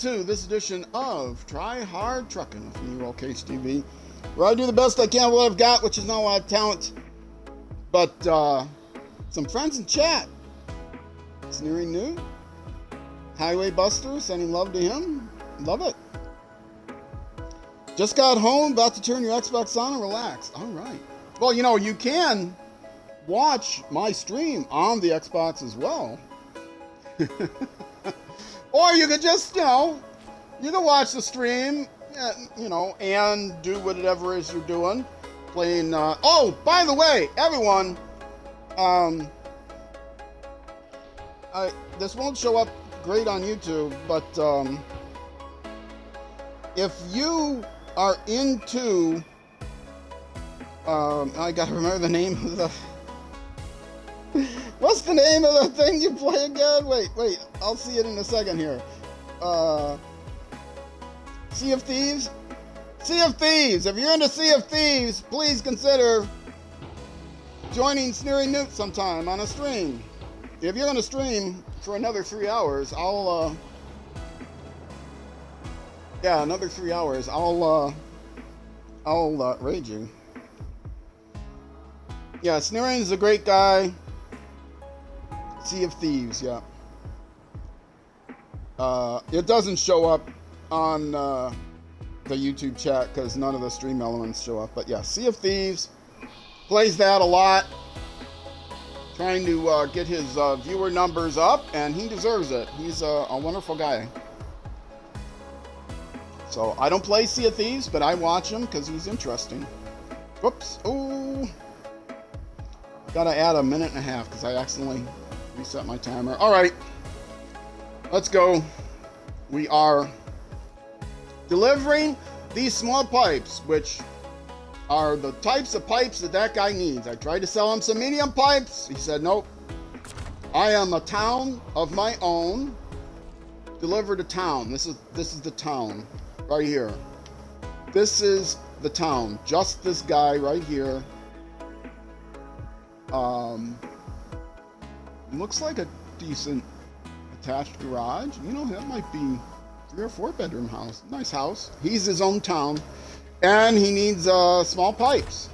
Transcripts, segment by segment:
To this edition of Try Hard Trucking with me, TV, where I do the best I can with what I've got, which is not a lot of talent, but some friends in chat. Sneering New, Highway Buster, sending love to him. Love it. Just got home, about to turn your Xbox on and relax. All right. Well, you know, you can watch my stream on the Xbox as well. Or you could just, you can watch the stream, and do whatever it is you're doing. Playing, oh, by the way, everyone, this won't show up great on YouTube, but, if you are into, I gotta remember the name of the... What's the name of the thing you play again? Wait, I'll see it in a second here. Sea of Thieves? Sea of Thieves! If you're into Sea of Thieves, please consider joining Sneering Newt sometime on a stream. If you're gonna stream for another 3 hours, another 3 hours, I'll raid you. Yeah, Sneering is a great guy. Sea of Thieves, yeah. It doesn't show up on the YouTube chat because none of the stream elements show up. But yeah, Sea of Thieves, plays that a lot. Trying to get his viewer numbers up, and he deserves it. He's a wonderful guy. So I don't play Sea of Thieves, but I watch him because he's interesting. Whoops. Ooh. Gotta add a minute and a half because I accidentally reset my timer. All right, let's go. We are delivering these small pipes, which are the types of pipes that guy needs. I tried to sell him some medium pipes. He said, nope. I am a town of my own. Deliver to town. This is the town right here. This is the town. Just this guy right here. Looks like a decent attached garage. You know, that might be 3 or 4 bedroom house. Nice house. He's his own town, and he needs small pipes.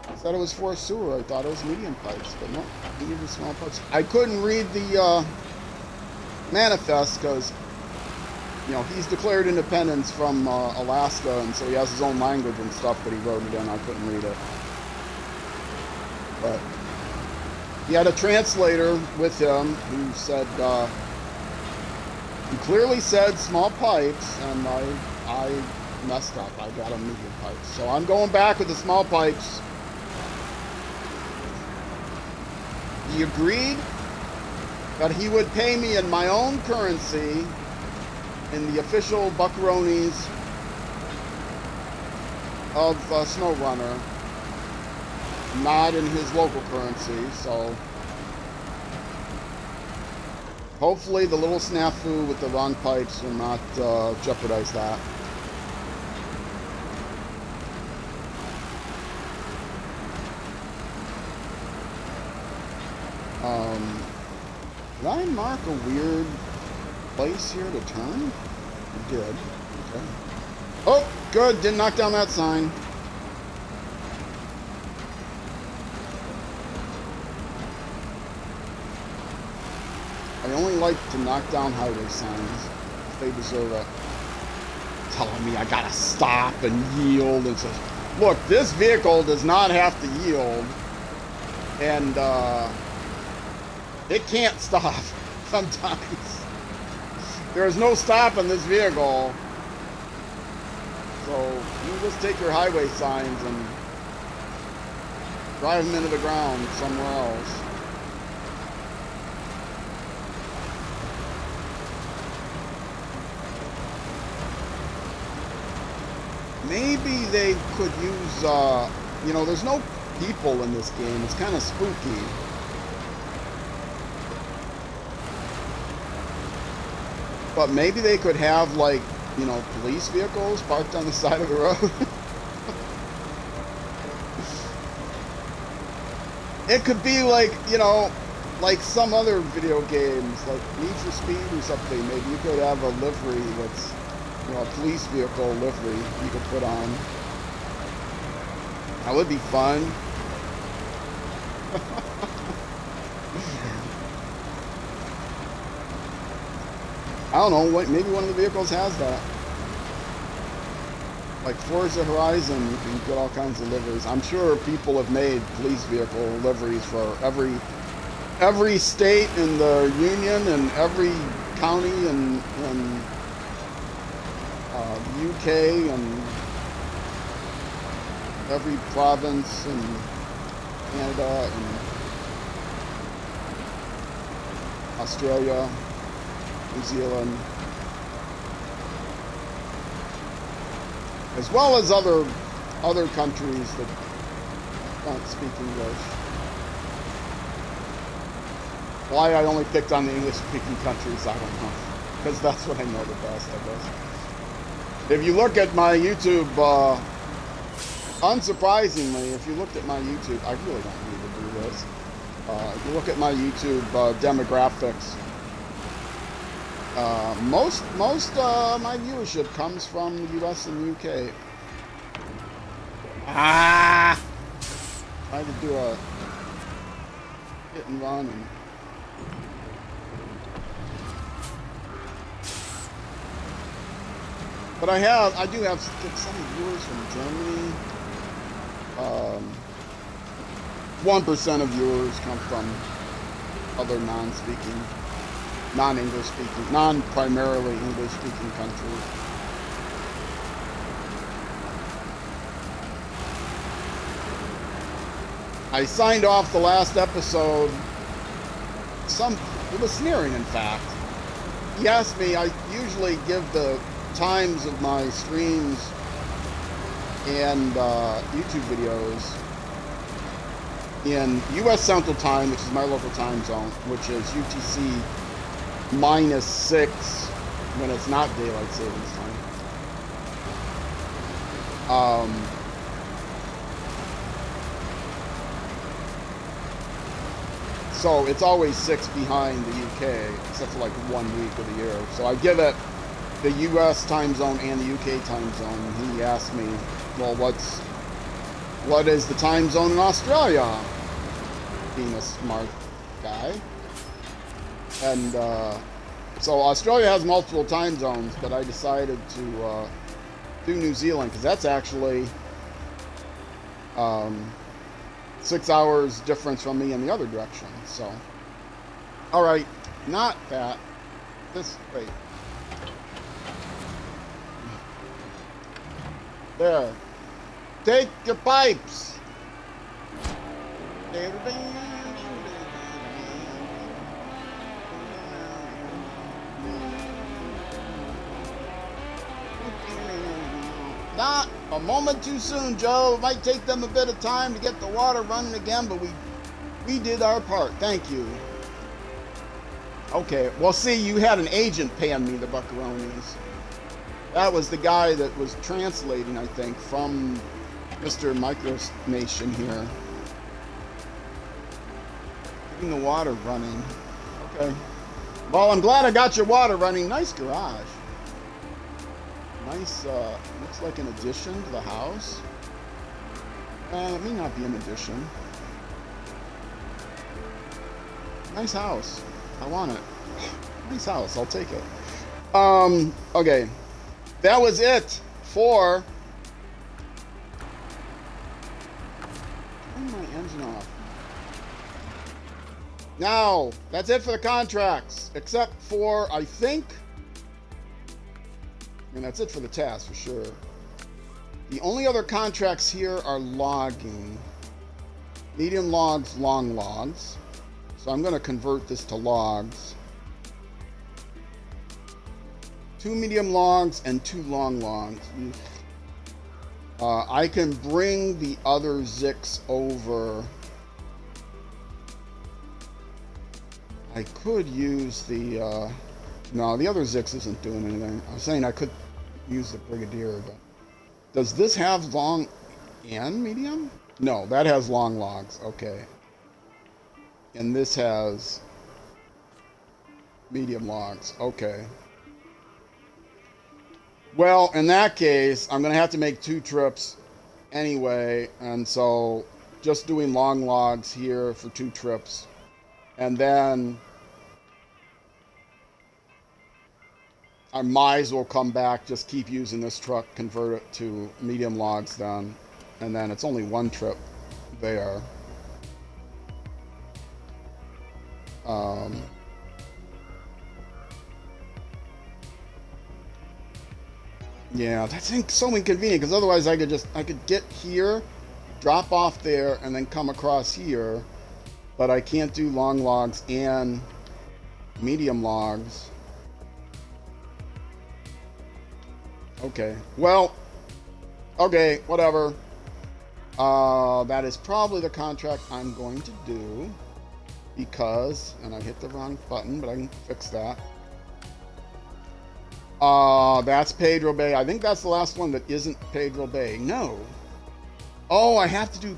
I thought it was for a sewer. I thought it was medium pipes, but no, he needed small pipes. I couldn't read the manifest because, he's declared independence from Alaska, and so he has his own language and stuff, but he wrote it in. I couldn't read it. But he had a translator with him who said, he clearly said small pipes, and I messed up. I got a medium pipe. So I'm going back with the small pipes. He agreed that he would pay me in my own currency in the official buckaroonies of SnowRunner. Not in his local currency, so hopefully the little snafu with the wrong pipes will not jeopardize that. Did I mark a weird place here to turn? I did. Okay. Oh, good. Didn't knock down that sign. I only like to knock down highway signs. They deserve it. Telling me I gotta stop and yield. And so, look, this vehicle does not have to yield. And it can't stop sometimes. There's no stopping this vehicle. So you just take your highway signs and drive them into the ground somewhere else. Maybe they could use, there's no people in this game. It's kind of spooky. But maybe they could have, police vehicles parked on the side of the road. It could be like, like some other video games, like Need for Speed or something, maybe you could have a livery that's, you know, a police vehicle livery you could put on. That would be fun. I don't know, maybe one of the vehicles has that. Like Forza Horizon, you can get all kinds of liveries. I'm sure people have made police vehicle liveries for every state in the union and every county in the UK and every province in Canada and Australia, New Zealand, as well as other countries that don't speak English. Why I only picked on the English-speaking countries, I don't know. Because that's what I know the best, I guess. If you look at my YouTube, unsurprisingly, if you looked at my YouTube, I really don't need to do this. If you look at my YouTube demographics, most my viewership comes from the US and the UK. Tried to do a hit and run and but I do have some viewers from Germany. 1% of viewers come from other non-English speaking, non-primarily English speaking countries. I signed off the last episode. It was sneering, in fact. He asked me, I usually give the times of my streams and YouTube videos in US Central Time, which is my local time zone, which is UTC -6 when it's not daylight savings time. So it's always 6 behind the UK, except for like 1 week of the year. So I give it the US time zone and the UK time zone. And he asked me, well, what is the time zone in Australia? Being a smart guy. And so Australia has multiple time zones, but I decided to do New Zealand, because that's actually 6 hours difference from me in the other direction. So, all right, not that. Wait. There. Take your pipes. Not a moment too soon, Joe. It might take them a bit of time to get the water running again, but we did our part. Thank you. Okay, well, see, you had an agent paying me the buckaroonies. That was the guy that was translating, I think, from Mr. Micronation here. Getting the water running. Okay. Well, I'm glad I got your water running. Nice garage. Nice, looks like an addition to the house. It may not be an addition. Nice house. I want it. Nice house. I'll take it. Okay. That was it for... Turn my engine off. Now, that's it for the contracts. Except for, I think... And that's it for the task, for sure. The only other contracts here are logging. Medium logs, long logs. So I'm going to convert this to logs. 2 medium logs and 2 long logs. I can bring the other Zix over. I could use the... no, the other Zix isn't doing anything. I was saying I could use the Brigadier, but... Does this have long and medium? No, that has long logs. Okay. And this has medium logs. Okay. Well, in that case, I'm going to have to make 2 trips anyway. And so just doing long logs here for 2 trips. And then I might as well come back, just keep using this truck, convert it to medium logs then. And then it's only 1 trip there. Yeah, that's so inconvenient because otherwise I could get here, drop off there, and then come across here. But I can't do long logs and medium logs. Okay, well, okay, whatever. That is probably the contract I'm going to do because, and I hit the wrong button, but I can fix that. That's Pedro Bay. I think that's the last one that isn't Pedro Bay. No. Oh, I have to do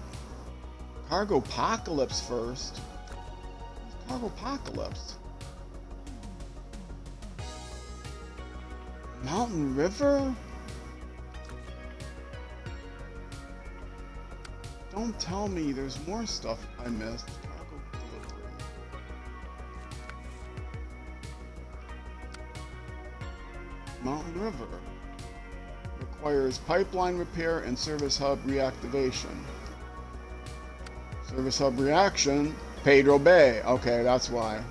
Cargo Apocalypse first. Cargo Apocalypse. Mountain River? Don't tell me there's more stuff I missed. Cargo delivery. Mountain River. Requires pipeline repair and service hub reactivation. Service hub reaction, Pedro Bay. Okay, that's why.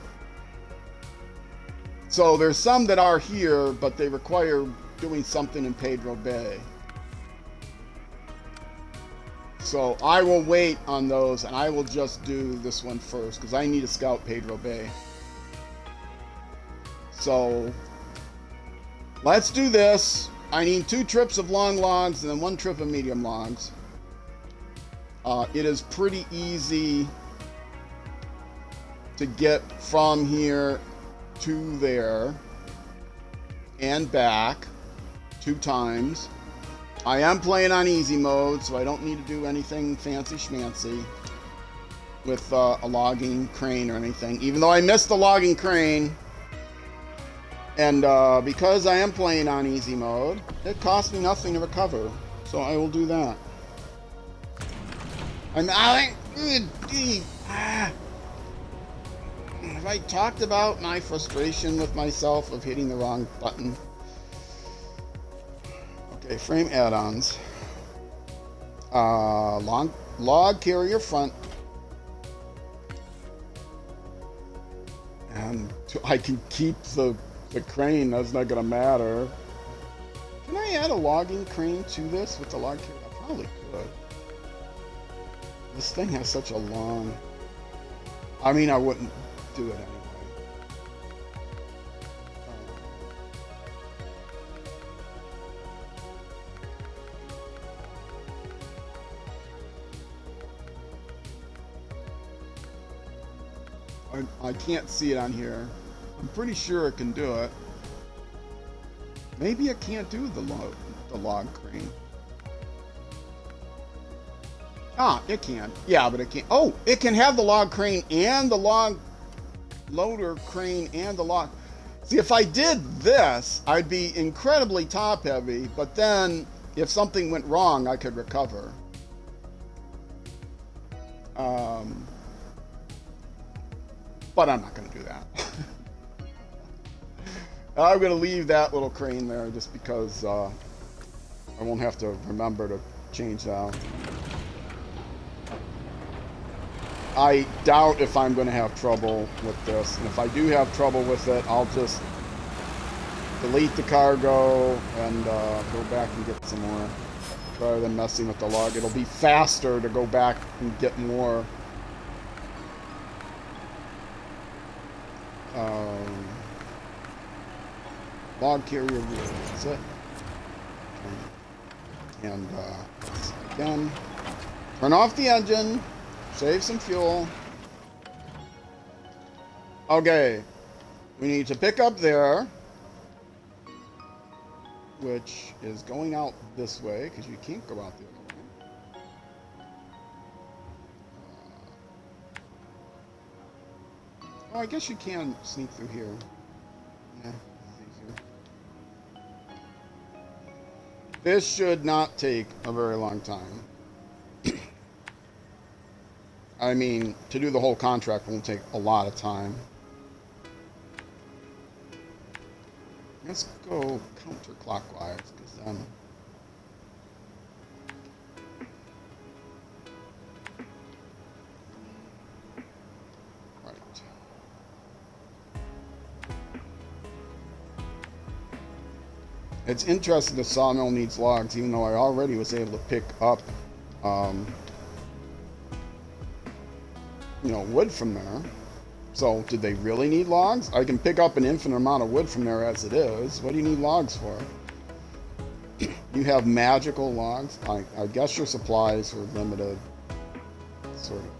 So there's some that are here, but they require doing something in Pedro Bay. So I will wait on those, and I will just do this one first, because I need to scout Pedro Bay. So let's do this. I need 2 trips of long logs and then 1 trip of medium logs. It is pretty easy to get from here to there and back 2 times. I am playing on easy mode, so I don't need to do anything fancy schmancy with a logging crane or anything, even though I missed the logging crane. And because I am playing on easy mode, it costs me nothing to recover, so I will do that. Have I talked about my frustration with myself of hitting the wrong button? Okay, frame add-ons. Log carrier front. And I can keep the crane, that's not gonna matter. Can I add a logging crane to this with the log carrier? I probably could. This thing has such a long... I mean, I wouldn't do it anyway. I can't see it on here. I'm pretty sure it can do it. Maybe it can't do the log crane. Ah, it can. Yeah, but it can't. Oh, it can have the log crane and the log loader crane and the log. See, if I did this, I'd be incredibly top heavy, but then if something went wrong, I could recover. But I'm not going to do that. I'm going to leave that little crane there just because I won't have to remember to change that. I doubt if I'm going to have trouble with this. And if I do have trouble with it, I'll just delete the cargo and go back and get some more. Rather than messing with the log. It'll be faster to go back and get more. Log carrier wheel, that's it. And again, turn off the engine, save some fuel. Okay, we need to pick up there, which is going out this way because you can't go out the other way. I guess you can sneak through here. Yeah, it's easier. This should not take a very long time. I mean, to do the whole contract won't take a lot of time. Let's go counterclockwise, because then... Right. It's interesting the sawmill needs logs, even though I already was able to pick up, you know, wood from there. So, did they really need logs? I can pick up an infinite amount of wood from there as it is. What do you need logs for? You have magical logs? I guess your supplies are limited. Sort of.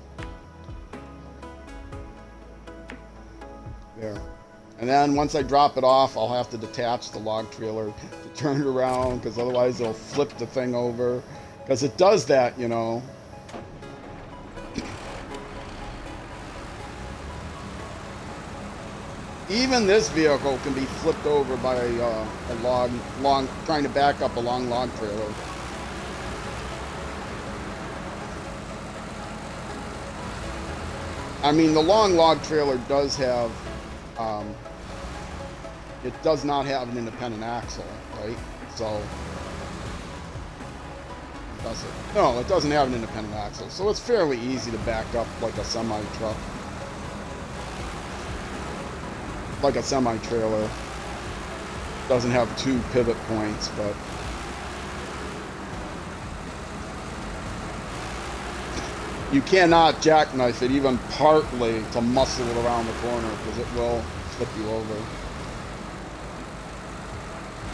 There. And then once I drop it off, I'll have to detach the log trailer to turn it around, because otherwise it'll flip the thing over. Because it does that, you know. Even this vehicle can be flipped over by a long, trying to back up a long log trailer. I mean, the long log trailer does have, it does not have an independent axle, right? So, does it? No, it doesn't have an independent axle. So it's fairly easy to back up like a semi-truck. Like a semi-trailer. Doesn't have 2 pivot points, but you cannot jackknife it even partly to muscle it around the corner, because it will flip you over.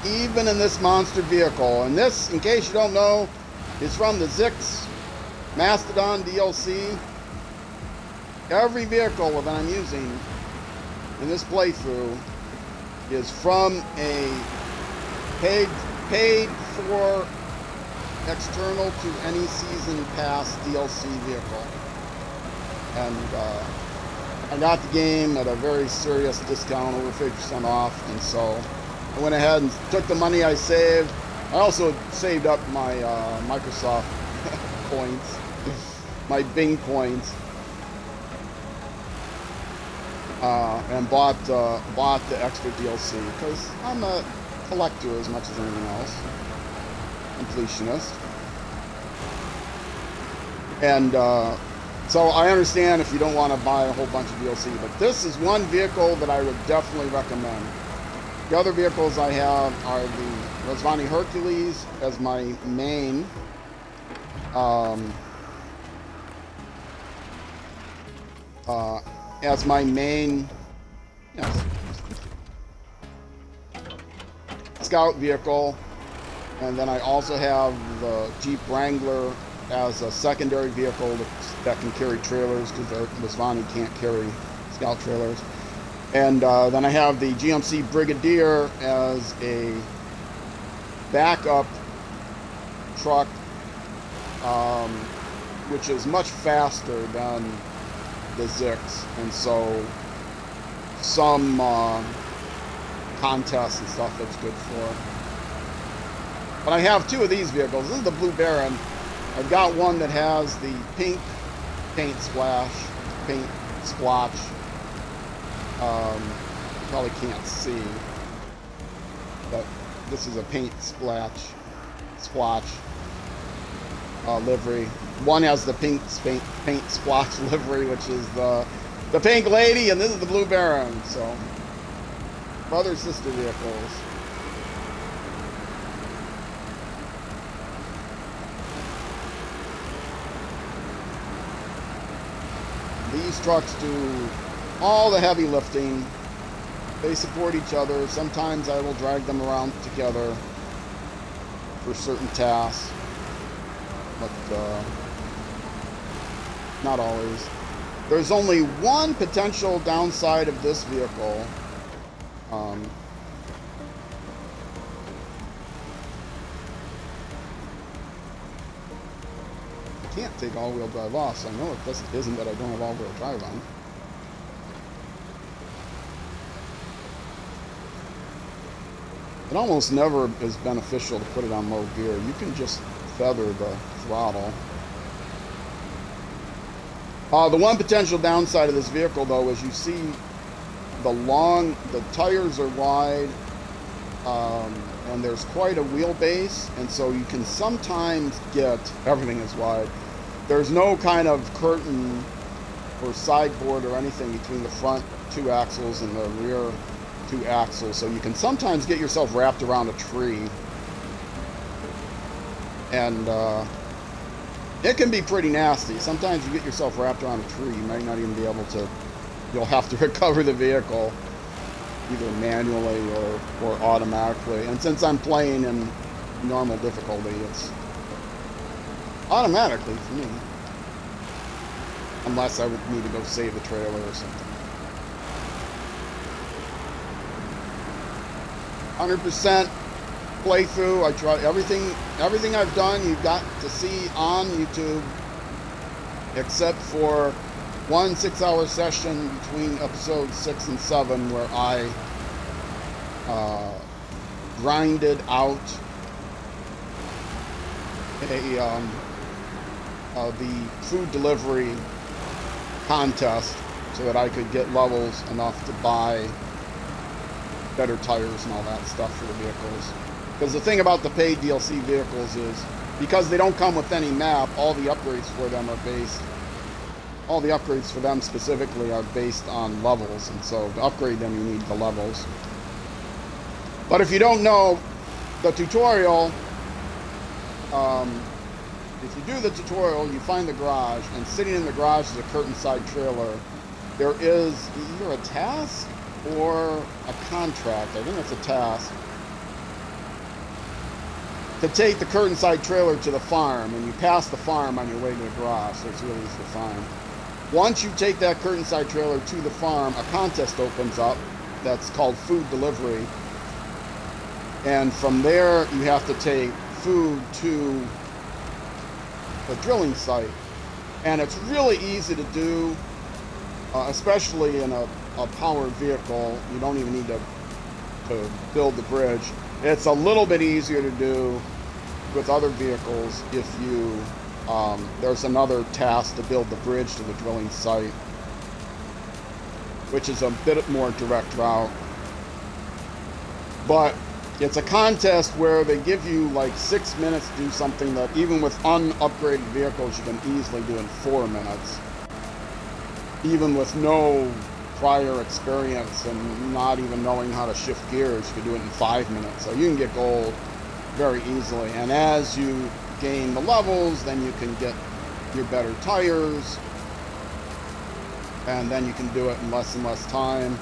Even in this monster vehicle, and this, in case you don't know, is from the Zix Mastodon DLC. Every vehicle that I'm using in this playthrough is from a paid for external to any season pass DLC vehicle. And I got the game at a very serious discount, over 50% off, and so I went ahead and took the money I saved. I also saved up my Microsoft points, my Bing points, and bought the extra DLC, because I'm a collector as much as anything else, completionist. And so I understand if you don't want to buy a whole bunch of DLC, but this is one vehicle that I would definitely recommend. The other vehicles I have are the Razvani Hercules as my main, yes, scout vehicle, and then I also have the Jeep Wrangler as a secondary vehicle that can carry trailers, because Razvani can't carry scout trailers. And then I have the GMC Brigadier as a backup truck, which is much faster than the Zix, and so some contests and stuff that's good for. But I have 2 of these vehicles. This is the Blue Baron. I've got one that has the pink paint splotch. You probably can't see, but this is a paint splotch livery. One has the pink paint splotch livery, which is the Pink Lady, and this is the Blue Baron. So, brother-sister vehicles. These trucks do all the heavy lifting. They support each other. Sometimes I will drag them around together for certain tasks, but not always. There's only one potential downside of this vehicle. I can't take all-wheel drive off, so I know it isn't that I don't have all-wheel drive on. It almost never is beneficial to put it on low gear. You can just feather the throttle. The one potential downside of this vehicle, though, is you see the tires are wide, and there's quite a wheelbase, and so you can sometimes get, everything is wide. There's no kind of curtain or sideboard or anything between the front 2 axles and the rear 2 axles, so you can sometimes get yourself wrapped around a tree, and it can be pretty nasty. Sometimes you get yourself wrapped around a tree, you might not even be able to, you'll have to recover the vehicle either manually or automatically. And since I'm playing in normal difficulty, it's automatically for me. Unless I would need to go save the trailer or something. 100% playthrough. I tried everything I've done, you've got to see on YouTube, except for one 6-hour session between episodes 6 and 7 where I grinded out the food delivery contest so that I could get levels enough to buy better tires and all that stuff for the vehicles. Because the thing about the paid DLC vehicles is, because they don't come with any map, all the upgrades for them specifically are based on levels, and so to upgrade them you need the levels. But if you don't know the tutorial, if you do the tutorial, you find the garage, and sitting in the garage is a curtain side trailer. There is either a task or a contract, I think it's a task, to take the curtain side trailer to the farm, and you pass the farm on your way to the garage, so it's really easy to find. Once you take that curtain side trailer to the farm, a contest opens up that's called food delivery, and from there you have to take food to the drilling site, and it's really easy to do, especially in a powered vehicle. You don't even need to build the bridge. It's a little bit easier to do with other vehicles if you there's another task to build the bridge to the drilling site, which is a bit more direct route. But it's a contest where they give you like 6 minutes to do something that even with unupgraded vehicles you can easily do in 4 minutes. Even with no prior experience and not even knowing how to shift gears, you can do it in 5 minutes. So you can get gold very easily. And as you gain the levels, then you can get your better tires, and then you can do it in less and less time.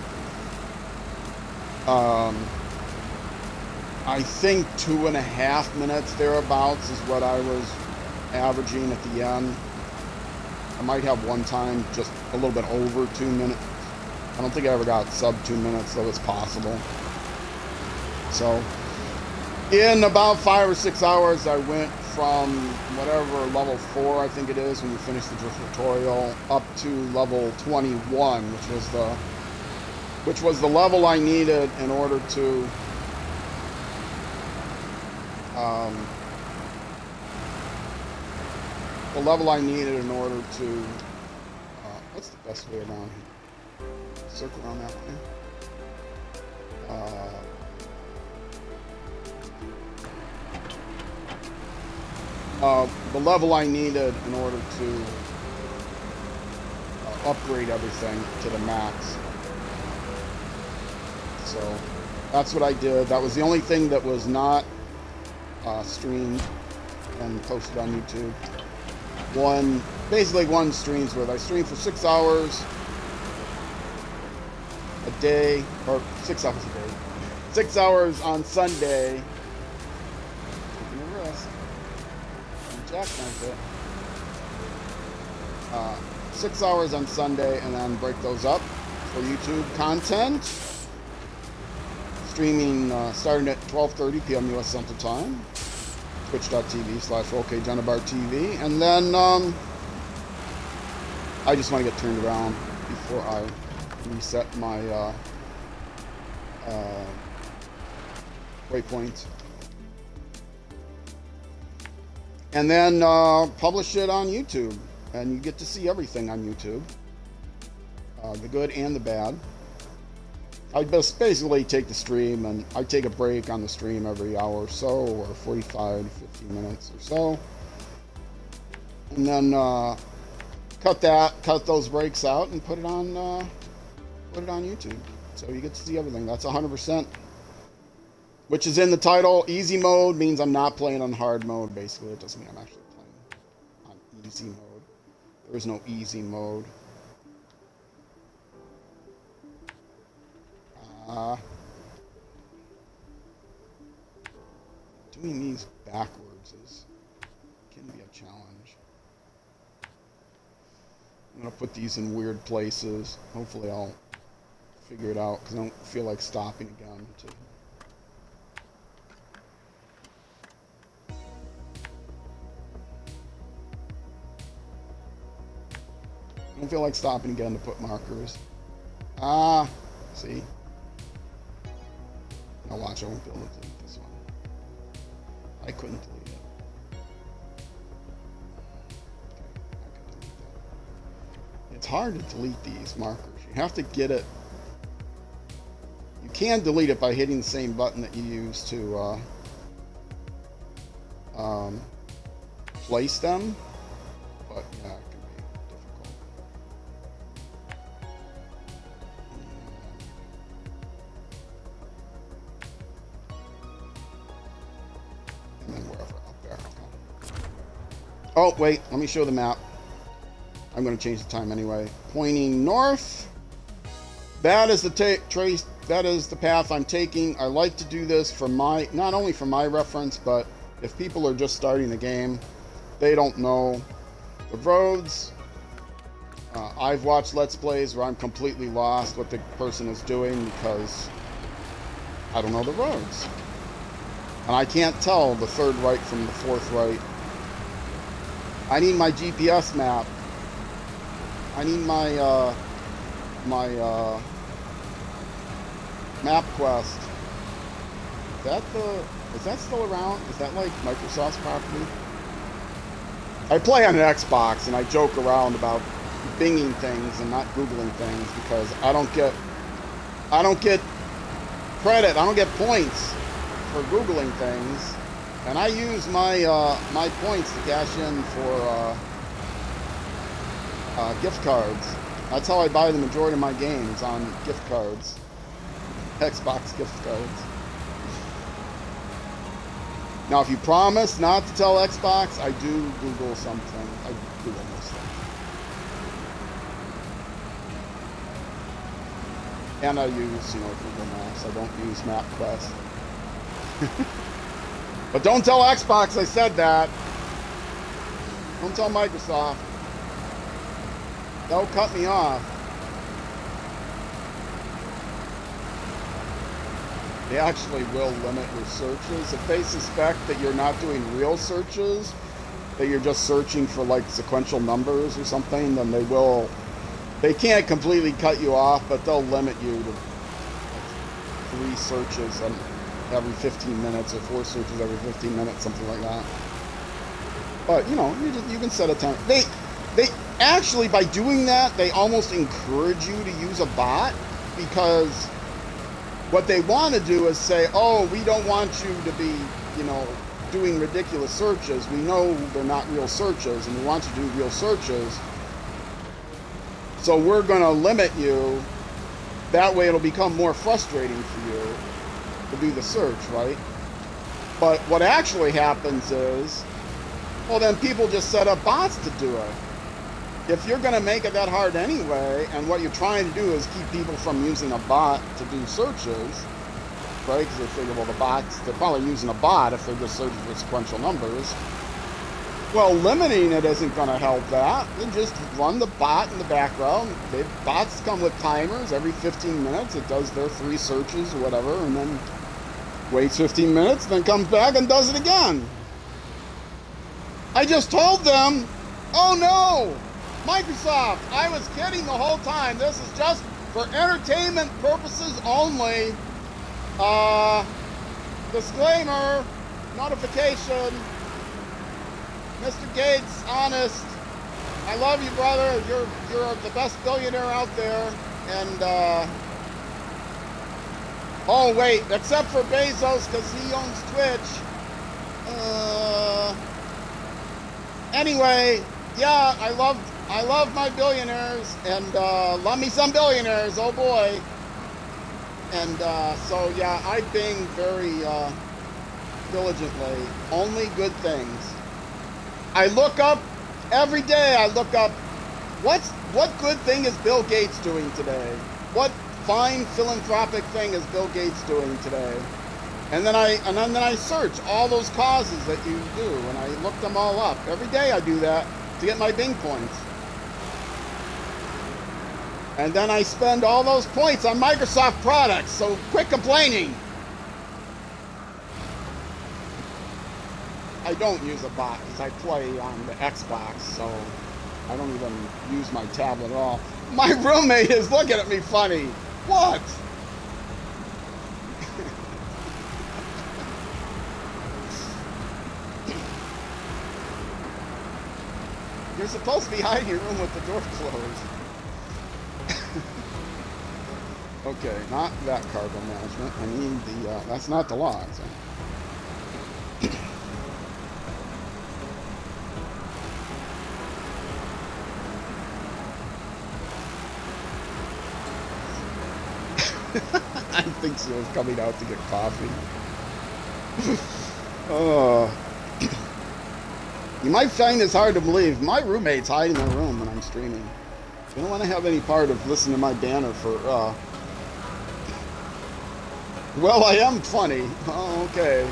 I think 2.5 minutes thereabouts is what I was averaging at the end. I might have one time just a little bit over 2 minutes. I don't think I ever got sub 2 minutes, though it's possible. So in about 5 or 6 hours, I went from whatever level 4 I think it is when you finish the tutorial up to level 21, which was the level I needed in order to what's the best way around here? Circle around that way. The level I needed in order to upgrade everything to the max. So that's what I did. That was the only thing that was not streamed and posted on YouTube. Basically one stream's worth. I streamed for 6 hours a day, or 6 hours a day. 6 hours on Sunday. Taking a risk. Jackknife it. 6 hours on Sunday, and then break those up for YouTube content. Streaming starting at 12:30 p.m. U.S. Central Time. Twitch.tv/OKJennabarTV. And then I just want to get turned around before I reset my waypoints. And then publish it on YouTube. And you get to see everything on YouTube. The good and the bad. I just basically take the stream, and I take a break on the stream every hour or so, or 45 to 50 minutes or so. And then cut those breaks out and put it on YouTube. So you get to see everything. That's 100%. Which is in the title. Easy mode means I'm not playing on hard mode, basically. It doesn't mean I'm actually playing on easy mode. There is no easy mode. Doing these backwards can be a challenge. I'm gonna put these in weird places. Hopefully I'll figure it out, because I don't feel like stopping again to put markers. See? Now watch, I won't be able to delete this one. I couldn't delete it. Okay, I could delete that. It's hard to delete these markers. You have to get it. You can delete it by hitting the same button that you use to place them, but yeah, it can be difficult. And then wherever up there. Oh wait, let me show the map. I'm going to change the time anyway. Pointing north. That is the path I'm taking. I like to do this for not only for my reference, but if people are just starting the game, they don't know the roads. I've watched Let's Plays where I'm completely lost what the person is doing because I don't know the roads. And I can't tell the third right from the fourth right. I need my GPS map. I need my MapQuest. Is that still around? Is that like Microsoft's property? I play on an Xbox and I joke around about binging things and not Googling things because I don't get credit. I don't get points for Googling things, and I use my points to cash in for gift cards. That's how I buy the majority of my games, on gift cards. Xbox gift cards. Now, if you promise not to tell Xbox, I do Google something. I Google most things. And I use, Google Maps. I don't use MapQuest. But don't tell Xbox I said that. Don't tell Microsoft. They'll cut me off. They actually will limit your searches. If they suspect that you're not doing real searches, that you're just searching for like sequential numbers or something, then they can't completely cut you off, but they'll limit you to like 3 searches every 15 minutes or 4 searches every 15 minutes, something like that. But you can set a time. They actually, by doing that, they almost encourage you to use a bot, because what they want to do is say, oh, we don't want you to be, doing ridiculous searches. We know they're not real searches, and we want you to do real searches. So we're going to limit you. That way it'll become more frustrating for you to do the search, right? But what actually happens is, well, then people just set up bots to do it. If you're going to make it that hard anyway, and what you're trying to do is keep people from using a bot to do searches, right? Because they figure, well, they're probably using a bot if they're just searching for sequential numbers. Well, limiting it isn't going to help that. They just run the bot in the background. Bots come with timers. Every 15 minutes, it does their 3 searches or whatever, and then waits 15 minutes, then comes back and does it again. I just told them, oh no! Microsoft, I was kidding the whole time. This is just for entertainment purposes only. Disclaimer, notification. Mr. Gates, honest. I love you, brother. You're the best billionaire out there. And oh wait, except for Bezos because he owns Twitch. Anyway, yeah, I love my billionaires and love me some billionaires. Oh boy. And so yeah, I bing very diligently. Only good things. I look up every day. I look up what good thing is Bill Gates doing today? What fine philanthropic thing is Bill Gates doing today? And then I search all those causes that you do, and I look them all up. Every day I do that to get my Bing points. And then I spend all those points on Microsoft products, so quit complaining. I don't use a bot because I play on the Xbox, so I don't even use my tablet at all. My roommate is looking at me funny. What? You're supposed to be hiding your room with the door closed. Okay, not that cargo management. I need the, that's not the logs. I think she was coming out to get coffee. You might find this hard to believe. My roommate's hiding in the room when I'm streaming. I don't want to have any part of listening to my banner for, well, I am funny. Oh, okay.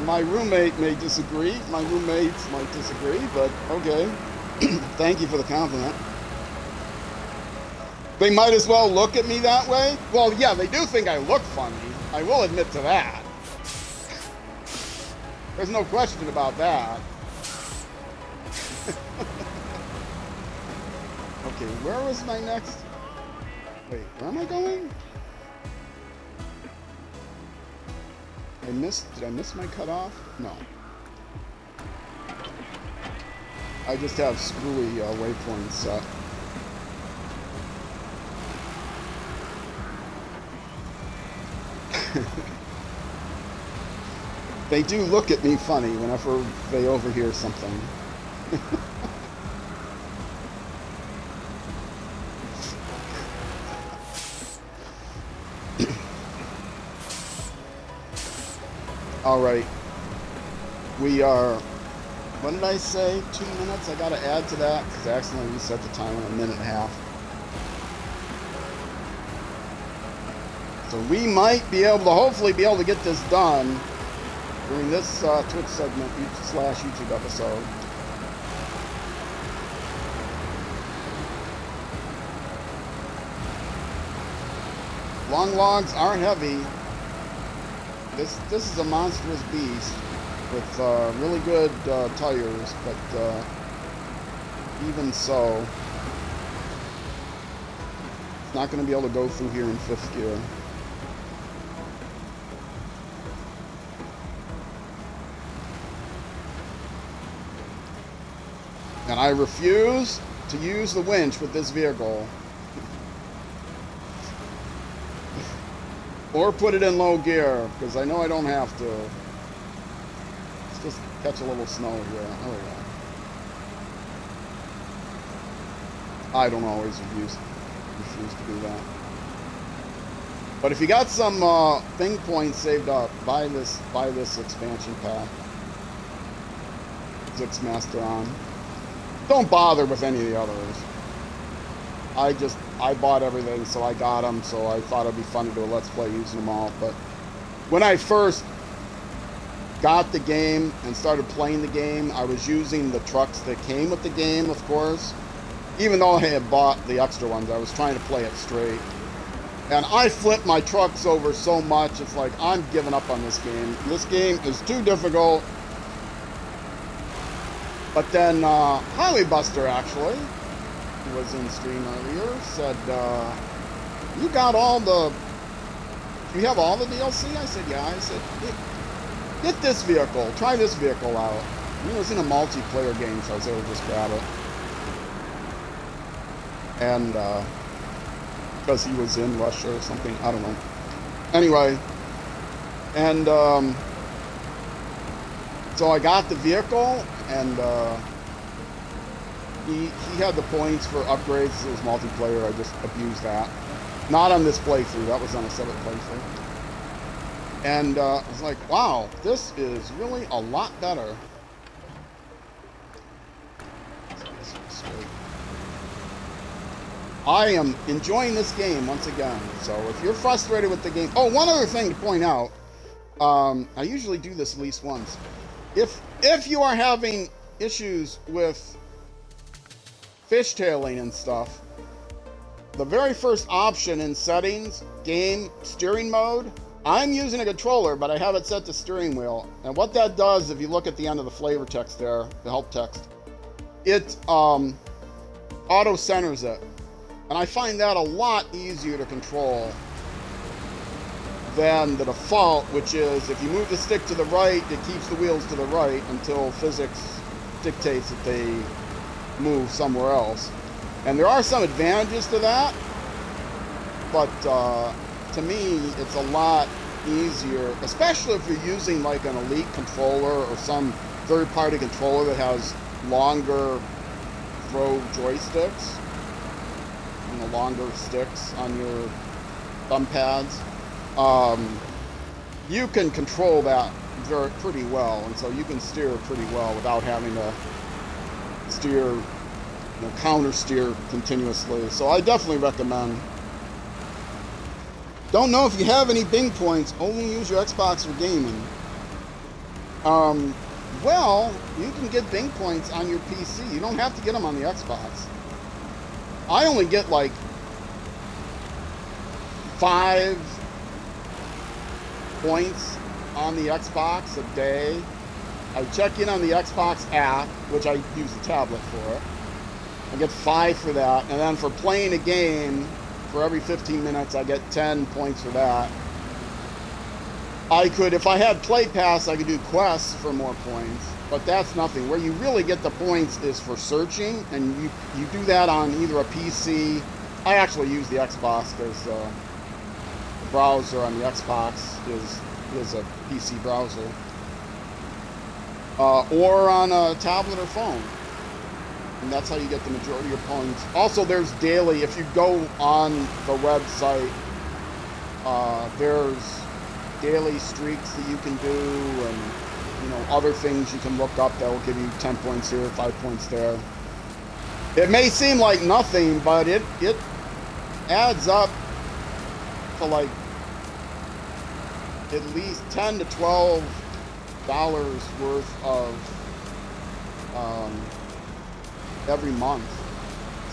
My roommate may disagree. My roommates might disagree, but okay. Thank you for the compliment. They might as well look at me that way. Well, yeah, they do think I look funny. I will admit to that. There's no question about that. Okay, where was my next? Wait, where am I going? Did I miss my cutoff? No. I just have screwy waypoints set. They do look at me funny whenever they overhear something. All right. We are, what did I say? 2 minutes? I got to add to that because I accidentally reset the timer a minute and a half. So we might be able to, hopefully be able to get this done during this Twitch segment / YouTube episode. Long logs aren't heavy. This is a monstrous beast with really good tires, but even so, it's not going to be able to go through here in 5th gear. And I refuse to use the winch with this vehicle. Or put it in low gear, because I know I don't have to. Let's just catch a little snow here. There we go. I don't always refuse to do that. But if you got some thing points saved up, buy this expansion pack. Zix Master on. Don't bother with any of the others. I bought everything, so I got them, so I thought it'd be fun to do a Let's Play using them all. But when I first got the game and started playing the game, I was using the trucks that came with the game, of course. Even though I had bought the extra ones, I was trying to play it straight. And I flipped my trucks over so much, it's like, I'm giving up on this game. This game is too difficult. But then Highway Buster, actually, who was in stream earlier, said, you got all the you have all the DLC? I said, yeah. I said, get this vehicle. Try this vehicle out. It was in a multiplayer game, so I was able to just grab it. And, because he was in Russia or something. I don't know. Anyway. And, so I got the vehicle, and, he had the points for upgrades. It was multiplayer. I just abused that. Not on this playthrough. That was on a separate playthrough. And I was like, wow, this is really a lot better. I am enjoying this game once again. So if you're frustrated with the game... Oh, one other thing to point out. I usually do this at least once. If you are having issues with fishtailing and stuff, the very first option in settings, game, steering mode, I'm using a controller, but I have it set to steering wheel. And what that does, if you look at the end of the flavor text there, the help text, it auto centers it. And I find that a lot easier to control than the default, which is if you move the stick to the right, it keeps the wheels to the right until physics dictates that they move somewhere else. And there are some advantages to that, but to me, it's a lot easier, especially if you're using like an elite controller or some third-party controller that has longer throw joysticks, you know, longer sticks on your thumb pads. You can control that pretty well, and so you can steer pretty well without having to steer, you know, counter steer continuously. So I definitely recommend. Don't know if you have any Bing points. Only use your Xbox for gaming. Well, you can get Bing points on your PC. You don't have to get them on the Xbox. I only get like 5 points on the Xbox a day. I check in on the Xbox app, which I use the tablet for. I get 5 for that, and then for playing a game, for every 15 minutes, I get 10 points for that. I could, if I had Play Pass, I could do quests for more points, but that's nothing. Where you really get the points is for searching, and you do that on either a PC. I actually use the Xbox because the browser on the Xbox is a PC browser, or on a tablet or phone. And that's how you get the majority of your points. Also, there's daily, if you go on the website, there's daily streaks that you can do, and, you know, other things you can look up that will give you 10 points here, 5 points there. It may seem like nothing, but it adds up to like at least $10 to $12 worth of every month.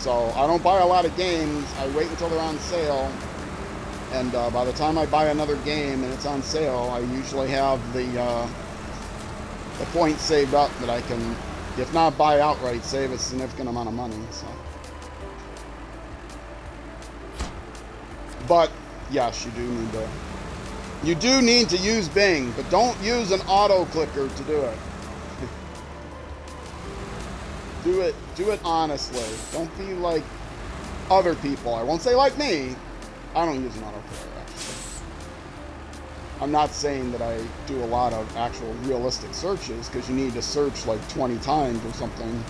So I don't buy a lot of games. I wait until they're on sale, and by the time I buy another game and it's on sale, I usually have the points saved up that I can, if not buy outright, save a significant amount of money. So, but yes, you do need to use Bing, but don't use an auto clicker to do it. Do it honestly. Don't be like other people. I won't say like me. I don't use an autocorrect, actually. I'm not saying that I do a lot of actual realistic searches, because you need to search like 20 times or something.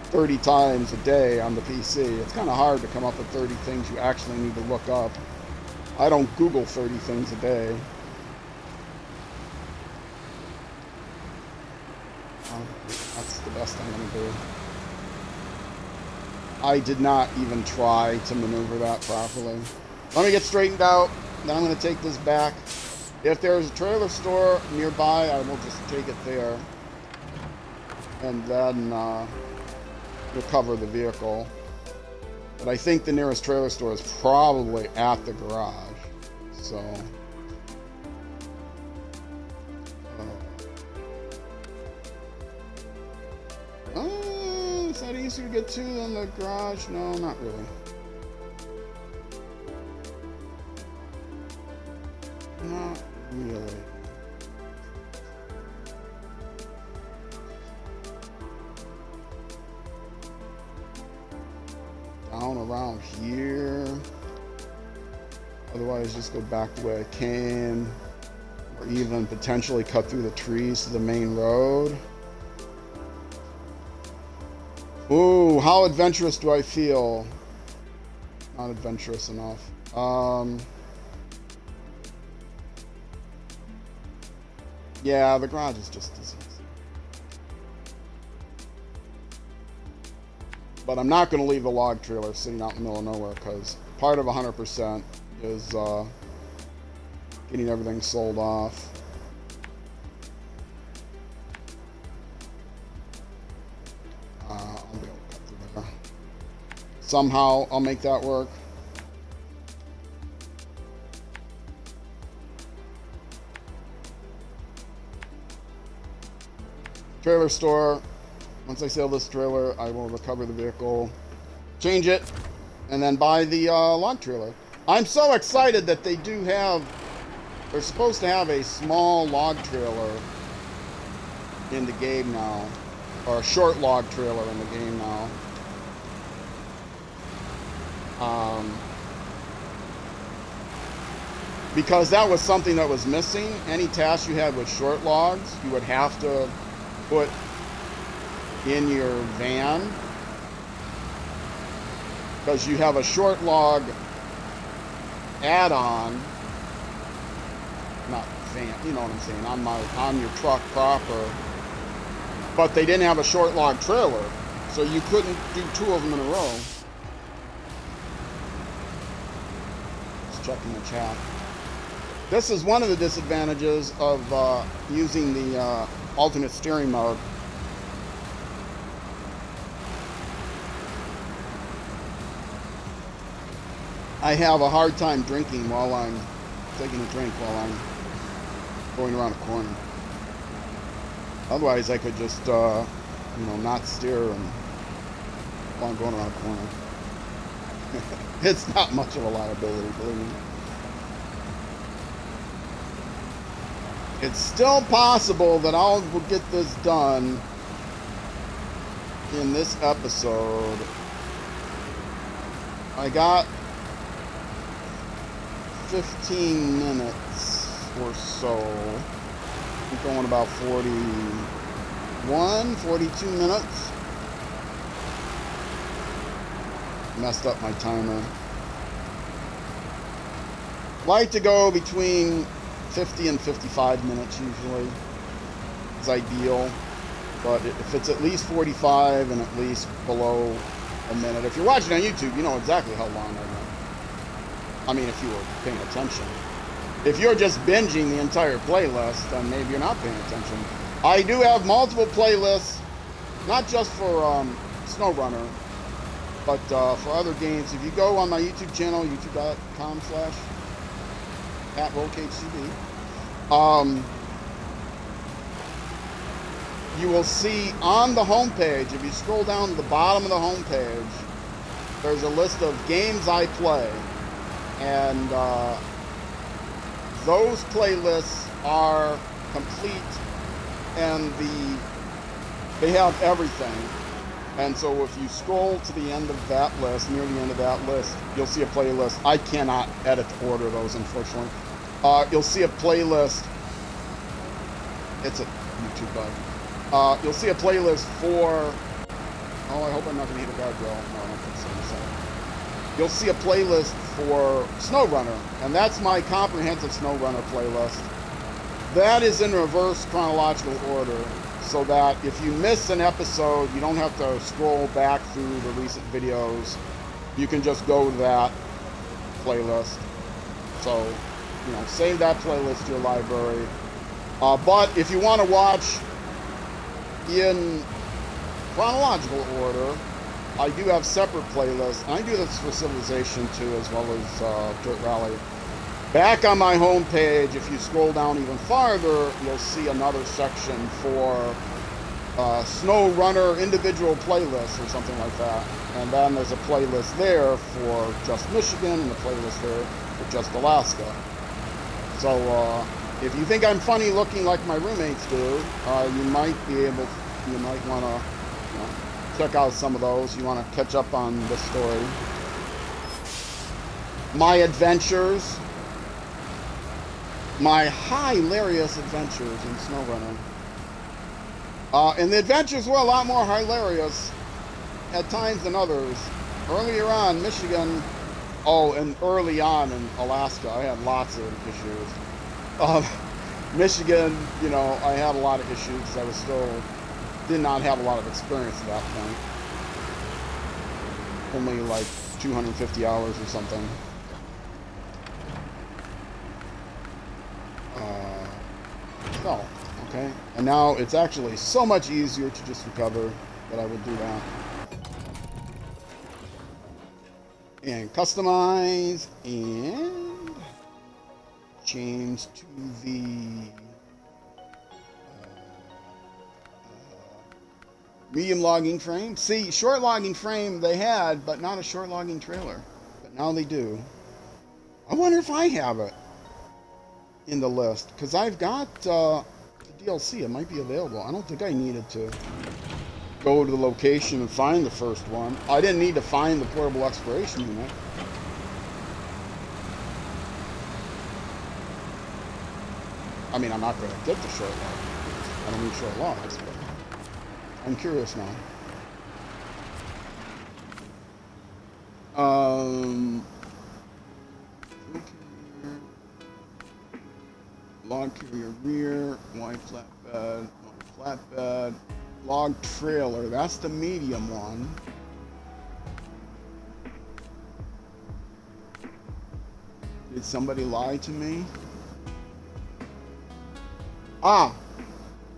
30 times a day on the PC. It's kind of hard to come up with 30 things you actually need to look up. I don't Google 30 things a day. That's the best I'm going to do. I did not even try to maneuver that properly. Let me get straightened out, then I'm going to take this back. If there's a trailer store nearby, I will just take it there, and then recover the vehicle. But I think the nearest trailer store is probably at the garage, so... is that easier to get to than the garage? No, not really. around here. Otherwise, just go back the way I came. Or even potentially cut through the trees to the main road. Ooh, how adventurous do I feel? Not adventurous enough. Yeah, the garage is just as easy. But I'm not going to leave the log trailer sitting out in the middle of nowhere, because part of 100% is getting everything sold off. I'll be able to cut through there. Somehow I'll make that work. Trailer store. Once I sell this trailer, I will recover the vehicle, change it, and then buy the log trailer. I'm so excited that they do have, they're supposed to have a small log trailer in the game now, or a short log trailer in the game now. Because that was something that was missing. Any task you had with short logs, you would have to put in your van, because you have a short log add-on, not van, you know what I'm saying, on your truck proper, but they didn't have a short log trailer, so you couldn't do two of them in a row. Just checking the chat. This is one of the disadvantages of using the alternate steering mode. I have a hard time drinking while I'm taking a drink while I'm going around a corner. Otherwise, I could just, not steer and while I'm going around a corner. It's not much of a liability, believe me. It's still possible that I'll get this done in this episode. I got 15 minutes or so. I'm going about 42 minutes. Messed up my timer. Like to go between 50 and 55 minutes usually. It's ideal. But if it's at least 45 and at least below a minute. If you're watching on YouTube, you know exactly how long I went. I mean, if you were paying attention. If you're just binging the entire playlist, then maybe you're not paying attention. I do have multiple playlists, not just for SnowRunner, but for other games. If you go on my YouTube channel, youtube.com/@RollcageCB, you will see on the homepage, if you scroll down to the bottom of the homepage, there's a list of games I play. And those playlists are complete, and they have everything. And so if you scroll to the end of that list, near the end of that list, you'll see a playlist. I cannot edit to order those, unfortunately. You'll see a playlist. It's a YouTube bug. You'll see a playlist for, I hope I'm not going to hit a guardrail. No, I don't think so. You'll see a playlist for SnowRunner, and that's my comprehensive SnowRunner playlist. That is in reverse chronological order, so that if you miss an episode, you don't have to scroll back through the recent videos. You can just go to that playlist. So, save that playlist to your library. But if you want to watch in chronological order, I do have separate playlists. I do this for Civilization too, as well as Dirt Rally. Back on my homepage, if you scroll down even farther, you'll see another section for SnowRunner individual playlists or something like that. And then there's a playlist there for just Michigan and a playlist there for just Alaska. So if you think I'm funny looking like my roommates do, you might want to check out some of those. You want to catch up on the story. my adventures, my hilarious adventures in SnowRunner. And the adventures were a lot more hilarious at times than others. Earlier on, Michigan, and early on in Alaska, I had lots of issues. Michigan, you know, I had a lot of issues because I was still, did not have a lot of experience at that point. Only like 250 hours or something. So, okay. And now it's actually so much easier to just recover that I would do that. And customize and change to the medium logging frame. See, short logging frame they had, but not a short logging trailer. But now they do. I wonder if I have it in the list, because I've got the DLC. It might be available. I don't think I needed to go to the location and find the first one. I didn't need to find the portable exploration unit. I mean, I'm not going to get the short log. I don't need short logs, but I'm curious now. Log carrier rear, wide flatbed, log trailer. That's the medium one. Did somebody lie to me? Ah,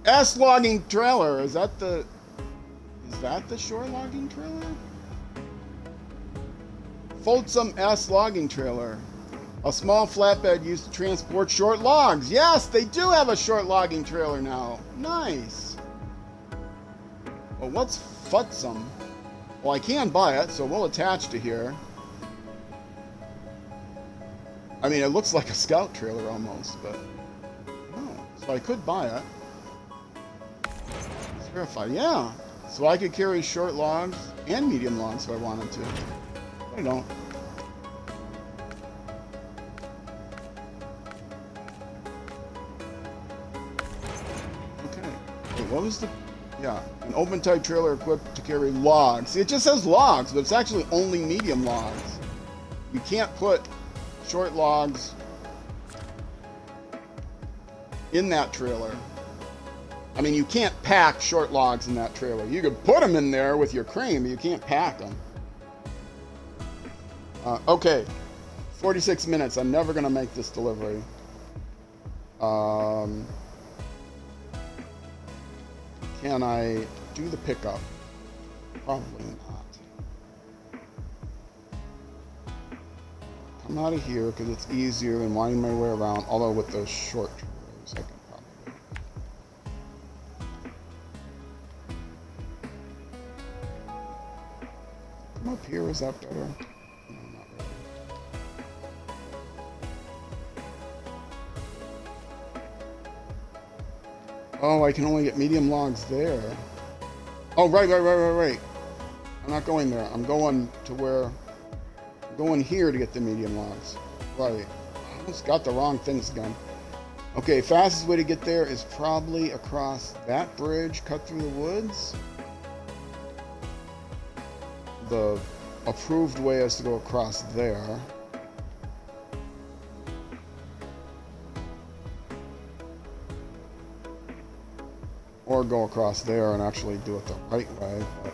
S logging trailer. Is that the shore logging trailer? Folsom S logging trailer. A small flatbed used to transport short logs. Yes, they do have a short logging trailer now. Nice. Well, what's Futsum? Well, I can buy it, so we'll attach to here. I mean, it looks like a scout trailer almost, but no. So I could buy it. Let's verify. Yeah. So I could carry short logs and medium logs if I wanted to. But I don't. What was the... Yeah, an open type trailer equipped to carry logs. See, it just says logs, but it's actually only medium logs. You can't put short logs in that trailer. I mean, you can't pack short logs in that trailer. You could put them in there with your crane, but you can't pack them. Okay, 46 minutes. I'm never going to make this delivery. Can I do the pickup? Probably not. Come out of here because it's easier than winding my way around. Although with those short trailers, I can probably. Come up here. Is that better? No, not really. Oh, I can only get medium logs there. Oh, right. I'm not going there. I'm going to where... I'm going here to get the medium logs. Right. I almost got the wrong things again. Okay, fastest way to get there is probably across that bridge, cut through the woods. The approved way is to go across there. Or go across there and actually do it the right way, but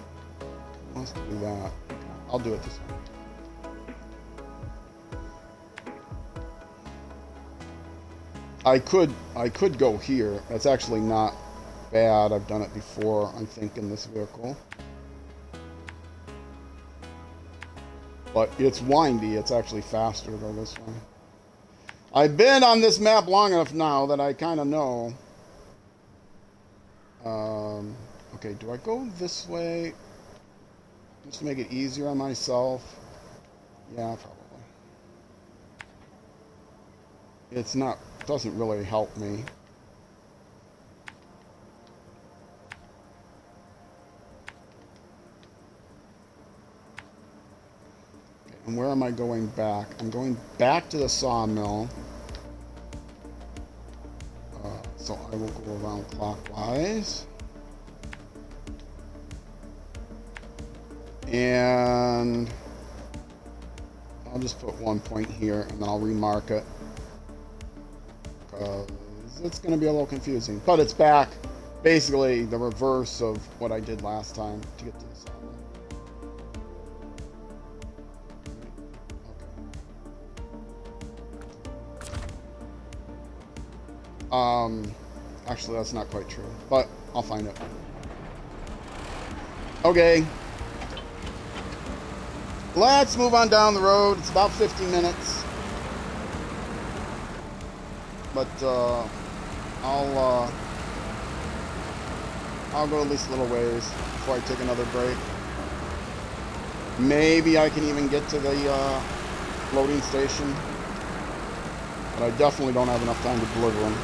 let's do that. I'll do it this way. I could go here. That's actually not bad. I've done it before, I think, in this vehicle. But it's windy. It's actually faster to go this way. I've been on this map long enough now that I kind of know. Okay, do I go this way just to make it easier on myself? Yeah, probably. It's not, doesn't really help me. Okay, And where am I going back? I'm going back to the sawmill. So I will go around clockwise. And I'll just put 1 point here and then I'll remark it. Because it's going to be a little confusing. But it's back, basically the reverse of what I did last time to get to the sawmill. Actually, that's not quite true, but I'll find it. Okay. Let's move on down the road. It's about 50 minutes. But, I'll go at least a little ways before I take another break. Maybe I can even get to the, loading station. But I definitely don't have enough time to deliver them.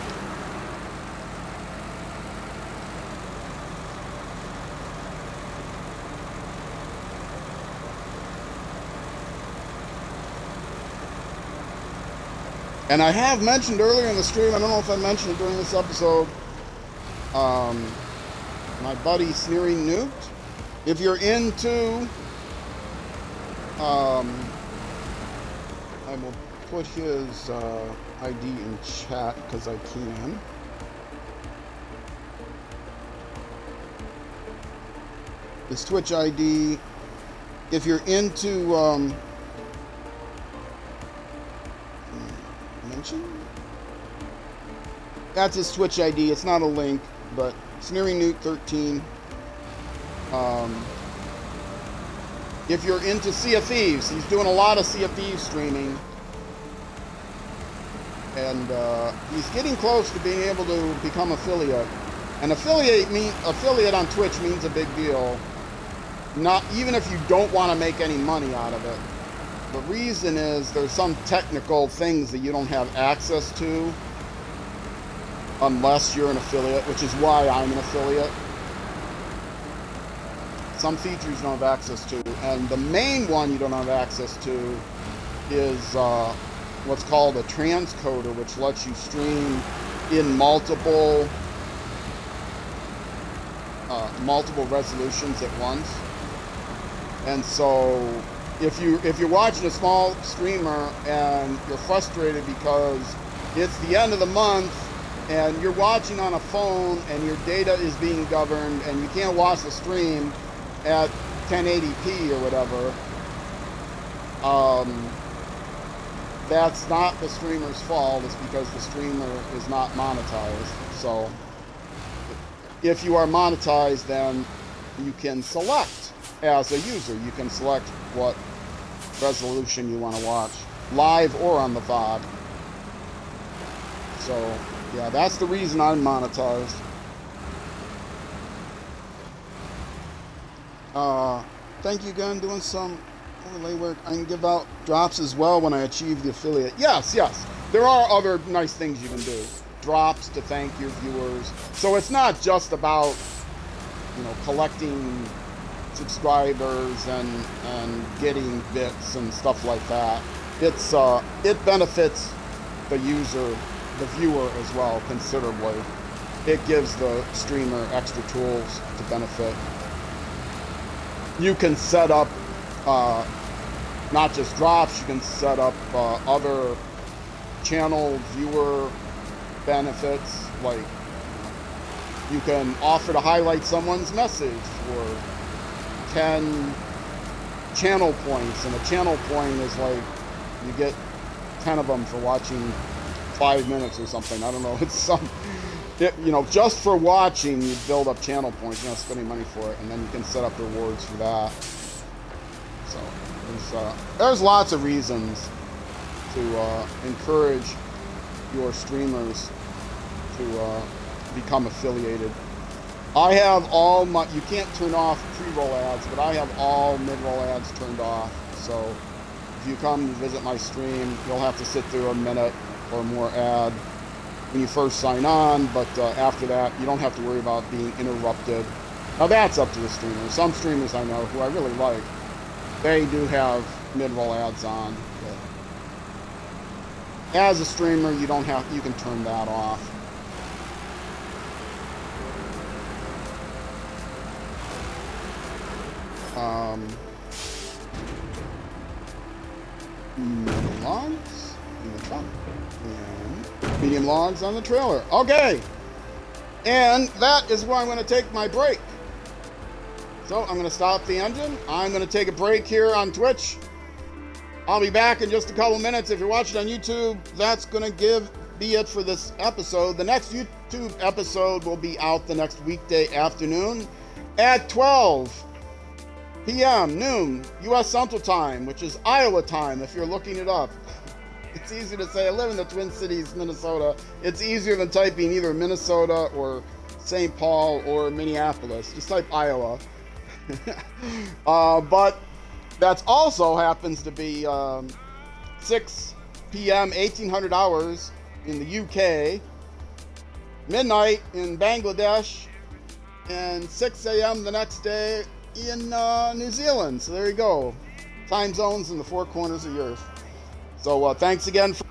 And I have mentioned earlier in the stream, I don't know if I mentioned it during this episode, my buddy Sneering Newt. If you're into, I will put his ID in chat because I can. His Twitch ID, if you're into, that's his Twitch ID. It's not a link, but Sneering Newt 13. If you're into Sea of Thieves, he's doing a lot of Sea of Thieves streaming, and he's getting close to being able to become affiliate. And affiliate on Twitch means a big deal. Not even if you don't want to make any money out of it. The reason is there's some technical things that you don't have access to unless you're an affiliate, which is why I'm an affiliate. Some features you don't have access to, and the main one you don't have access to is what's called a transcoder, which lets you stream in multiple resolutions at once. And so if you're watching a small streamer and you're frustrated because it's the end of the month and you're watching on a phone and your data is being governed and you can't watch the stream at 1080p or whatever, that's not the streamer's fault. It's because the streamer is not monetized. So if you are monetized, then you can select as a user. You can select what resolution you want to watch, live or on the VOD. So yeah, that's the reason I'm monetized. Thank you again. Doing some overlay work. I can give out drops as well when I achieve the affiliate. Yes. There are other nice things you can do. Drops to thank your viewers. So it's not just about, collecting subscribers and getting bits and stuff like that. It's it benefits the user, the viewer as well considerably. It gives the streamer extra tools to benefit. You can set up not just drops, you can set up other channel viewer benefits, like you can offer to highlight someone's message for 10 channel points, and a channel point is like you get 10 of them for watching 5 minutes or something. I don't know, it's some just for watching you build up channel points. You're not spending money for it, and then you can set up rewards for that. So there's lots of reasons to encourage your streamers to become affiliated. I have all my, you can't turn off pre-roll ads, but I have all mid-roll ads turned off. So if you come and visit my stream, you'll have to sit through a minute or more ad when you first sign on, but after that, you don't have to worry about being interrupted. Now that's up to the streamer. Some streamers I know who I really like, they do have mid-roll ads on. But as a streamer, you don't have, you can turn that off. Medium logs in the truck. And medium logs on the trailer. Okay! And that is where I'm going to take my break. So I'm going to stop the engine. I'm going to take a break here on Twitch. I'll be back in just a couple minutes. If you're watching on YouTube, that's going to be it for this episode. The next YouTube episode will be out the next weekday afternoon at 12 p.m. noon U.S. Central Time, which is Iowa time if you're looking it up. It's easy to say. I live in the Twin Cities, Minnesota. It's easier than typing either Minnesota or St. Paul or Minneapolis. Just type Iowa. But that also happens to be 6 p.m. 1800 hours in the UK, midnight in Bangladesh, and 6 a.m. the next day in New Zealand. So there you go. Time zones in the four corners of the earth. So thanks again for